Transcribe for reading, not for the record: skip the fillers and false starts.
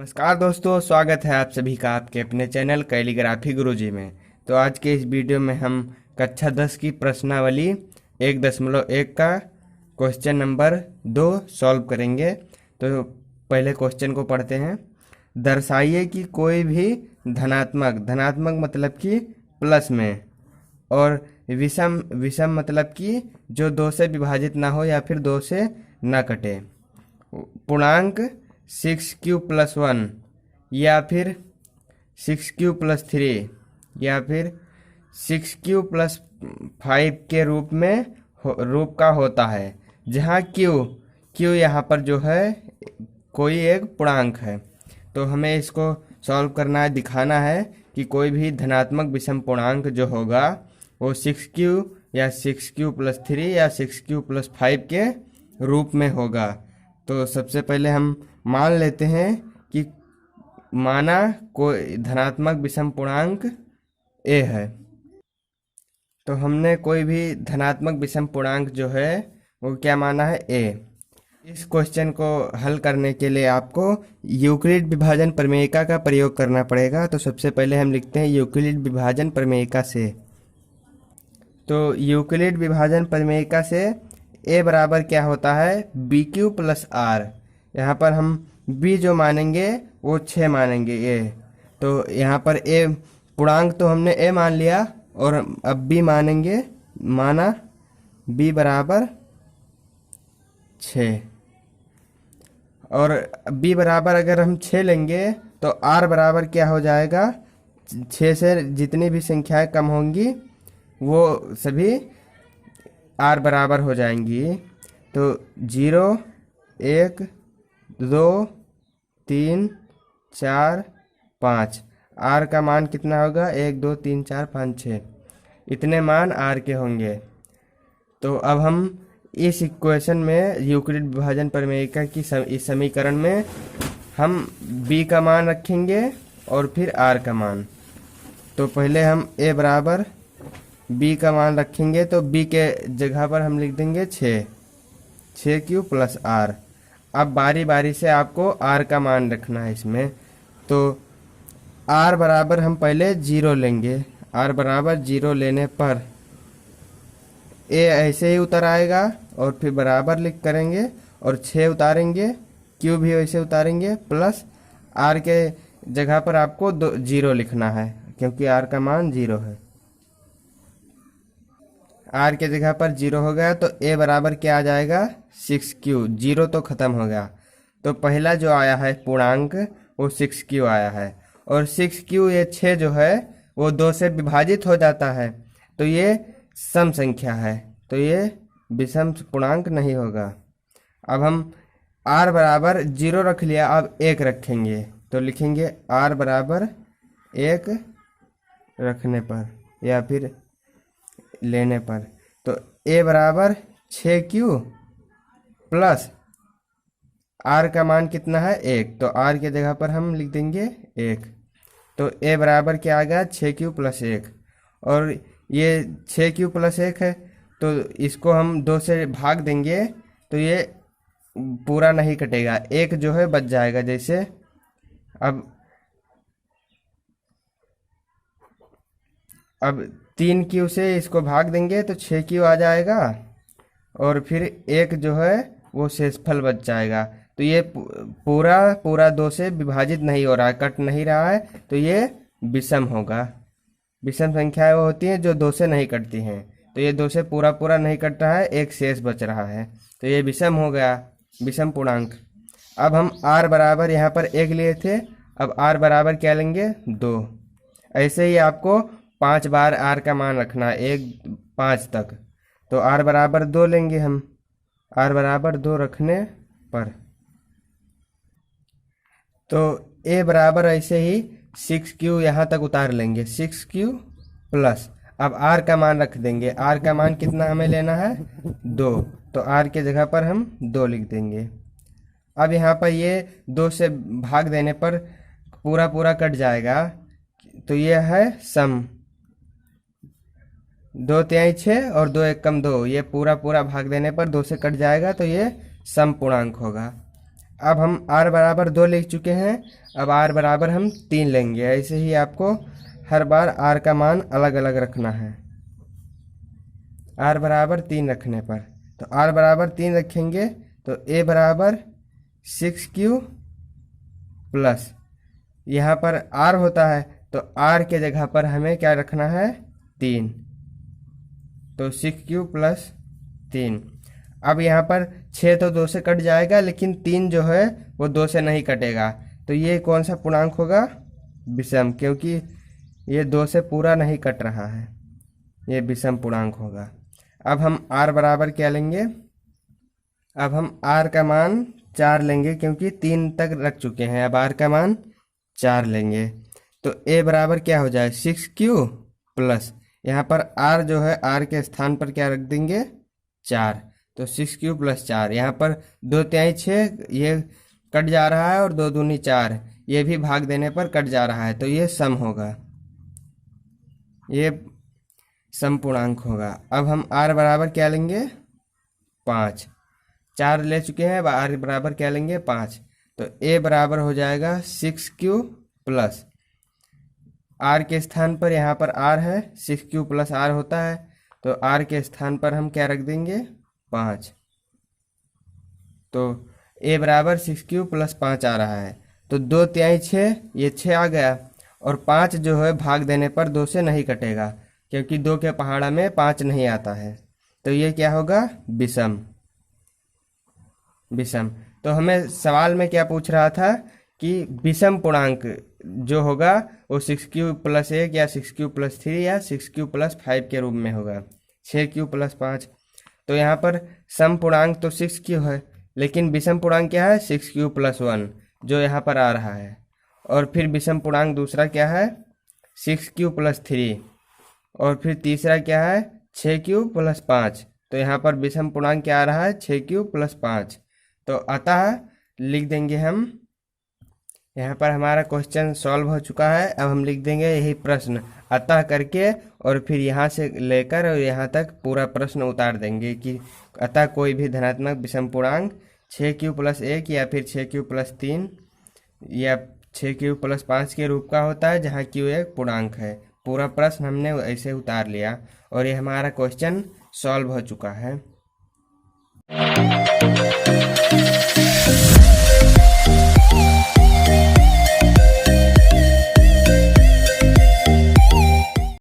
नमस्कार दोस्तों, स्वागत है आप सभी का आपके अपने चैनल कैलीग्राफी गुरुजी में। तो आज के इस वीडियो में हम कक्षा 10 की प्रश्नावली 1.1 का क्वेश्चन नंबर 2 सॉल्व करेंगे। तो पहले क्वेश्चन को पढ़ते हैं। दर्शाइए कि कोई भी धनात्मक मतलब कि प्लस में, और विषम मतलब कि जो 2 से विभाजित ना हो या फिर 2 से ना कटे, पूर्णांक 6q+1 या फिर 6q+3 या फिर 6q+5 के रूप का होता है, जहाँ q यहाँ पर जो है कोई एक पूर्णांक है। तो हमें इसको सॉल्व करना है, दिखाना है कि कोई भी धनात्मक विषम पूर्णांक जो होगा वो 6q या 6q+3 या 6q+5 के रूप में होगा। तो सबसे पहले हम मान लेते हैं कि माना कोई धनात्मक विषम पूर्णांक a है। तो हमने कोई भी धनात्मक विषम पूर्णांक जो है वो क्या माना है, a। इस क्वेश्चन को हल करने के लिए आपको यूक्लिड विभाजन प्रमेयिका का प्रयोग करना पड़ेगा। तो सबसे पहले हम लिखते हैं यूक्लिड विभाजन प्रमेयिका से। तो यूक्लिड विभाजन प्रमेयिका से a बराबर क्या होता है, BQ+R। यहाँ पर हम b जो मानेंगे वो 6 मानेंगे a। तो यहाँ पर a पूर्णांक तो हमने a मान लिया, और अब b मानेंगे, माना b बराबर 6। और b बराबर अगर हम 6 लेंगे तो r बराबर क्या हो जाएगा, 6 से जितनी भी संख्याएं कम होंगी वो सभी r बराबर हो जाएंगी। तो 0, 1, 2, 3, 4, 5, r का मान कितना होगा, 1, 2, 3, 4, 5, 6, इतने मान r के होंगे। तो अब हम इस इक्वेशन में यूक्लिड विभाजन प्रमेयिका की इस समीकरण में हम b का मान रखेंगे और फिर r का मान। तो पहले हम a बराबर b का मान रखेंगे, तो b के जगह पर हम लिख देंगे 6q+r। अब बारी बारी से आपको r का मान रखना है इसमें। तो r बराबर हम पहले 0 लेंगे। r बराबर 0 लेने पर a ऐसे ही उतर आएगा, और फिर बराबर लिख करेंगे और 6 उतारेंगे, q भी वैसे उतारेंगे, प्लस r के जगह पर आपको 0 लिखना है क्योंकि r का मान 0 है। r के जगह पर 0 हो गया तो a बराबर क्या आ जाएगा, 6q। 0 तो खत्म हो गया, तो पहला जो आया है पूर्णांक वो 6q आया है। और 6q ये 6 जो है वो 2 से विभाजित हो जाता है, तो ये सम संख्या है, तो ये विषम पूर्णांक नहीं होगा। अब हम r बराबर 0 रख लिया, अब 1 रखेंगे, तो लिखेंगे r बराबर 1 रखने पर या फिर लेने पर। तो a बराबर 6q प्लस r का मान कितना है, 1, तो r के जगह पर हम लिख देंगे 1। तो a बराबर क्या आ गया, 6q+1। और ये 6q+1 है, तो इसको हम 2 से भाग देंगे तो ये पूरा नहीं कटेगा, 1 जो है बच जाएगा। जैसे अब 3q से इसको भाग देंगे तो 6q आ जाएगा, और फिर 1 जो है वो शेषफल बच जाएगा। तो ये पूरा 2 से विभाजित नहीं हो रहा है, कट नहीं रहा है, तो ये विषम होगा। विषम संख्याएं वो होती हैं जो 2 से नहीं कटती हैं, तो ये 2 से पूरा नहीं कट रहा है, 1 शेष बच रहा है, तो ये विषम हो गया, विषम पूर्णांक। अब हम r बराबर यहाँ पर 1 लिए थे, अब r बराबर क्या लेंगे, 2। ऐसे ही आपको 5 बार r का मान रखना है, 1, 5 तक। तो r बराबर 2 लेंगे हम, r बराबर 2 रखने पर। तो a बराबर ऐसे ही 6q यहाँ तक उतार लेंगे, 6q प्लस, अब r का मान रख देंगे, r का मान कितना हमें लेना है, 2, तो r के जगह पर हम 2 लिख देंगे। अब यहाँ पर ये 2 से भाग देने पर पूरा कट जाएगा, तो ये है सम। 2 तिहाई 6 और 2 एकम 2, ये पूरा भाग देने पर 2 से कट जाएगा, तो ये सम पूर्णांक होगा। अब हम r बराबर 2 लिख चुके हैं, अब r बराबर हम 3 लेंगे। ऐसे ही आपको हर बार r का मान अलग अलग रखना है। r बराबर 3 रखने पर, तो r बराबर 3 रखेंगे तो a बराबर 6q प्लस, यहाँ पर r होता है तो r के जगह पर हमें क्या रखना है, 3, तो 6q प्लस 3। अब यहाँ पर 6 तो 2 से कट जाएगा, लेकिन 3 जो है वो 2 से नहीं कटेगा, तो ये कौन सा पूर्णांक होगा, विषम, क्योंकि ये 2 से पूरा नहीं कट रहा है, ये विषम पूर्णांक होगा। अब हम r बराबर क्या लेंगे, अब हम r का मान 4 लेंगे, क्योंकि 3 तक रख चुके हैं, अब r का मान 4 लेंगे। तो a बराबर क्या हो जाए, 6q प्लस, यहाँ पर r जो है r के स्थान पर क्या रख देंगे, 4, तो 6q प्लस 4। यहाँ पर 2 तिहाई 6 ये कट जा रहा है और 2 दूनी 4 ये भी भाग देने पर कट जा रहा है, तो ये सम होगा, ये सम पूर्णांक होगा। अब हम r बराबर क्या लेंगे, 5, 4 ले चुके हैं, अब r बराबर क्या लेंगे, 5, तो a बराबर हो जाएगा 6q प्लस, r के स्थान पर यहाँ पर r है, 6q प्लस r होता है, तो r के स्थान पर हम क्या रख देंगे, 5, तो a बराबर 6q प्लस 5 आ रहा है, तो 2 तिहाई 6 ये 6 आ गया, और 5 जो है भाग देने पर 2 से नहीं कटेगा, क्योंकि 2 के पहाड़ा में 5 नहीं आता है, तो ये क्या होगा, विषम, विषम। तो हमें सवाल में क्या पूछ रहा था कि विषम पूर्णांक जो होगा वो 6q प्लस 1 या 6q प्लस 3 या 6q प्लस 5 के रूप में होगा, 6q प्लस 5। तो यहाँ पर सम पूर्णांक तो 6q है, लेकिन विषम पूर्णांक क्या है, 6q प्लस 1 जो यहाँ पर आ रहा है, और फिर विषम पूर्णांक दूसरा क्या है, 6q प्लस 3, और फिर तीसरा क्या है, 6q प्लस 5। तो यहाँ पर विषम पूर्णांक क्या आ रहा है, 6q प्लस 5। तो अतः लिख देंगे हम, यहाँ पर हमारा क्वेश्चन सॉल्व हो चुका है। अब हम लिख देंगे यही प्रश्न अतः करके, और फिर यहाँ से लेकर और यहाँ तक पूरा प्रश्न उतार देंगे कि अतः कोई भी धनात्मक विषम पूर्णांक 6q प्लस 1 या फिर 6q प्लस 3 या 6q प्लस 5 के रूप का होता है, जहाँ q एक पूर्णांक है। पूरा प्रश्न हमने ऐसे उतार लिया और ये हमारा क्वेश्चन सॉल्व हो चुका है।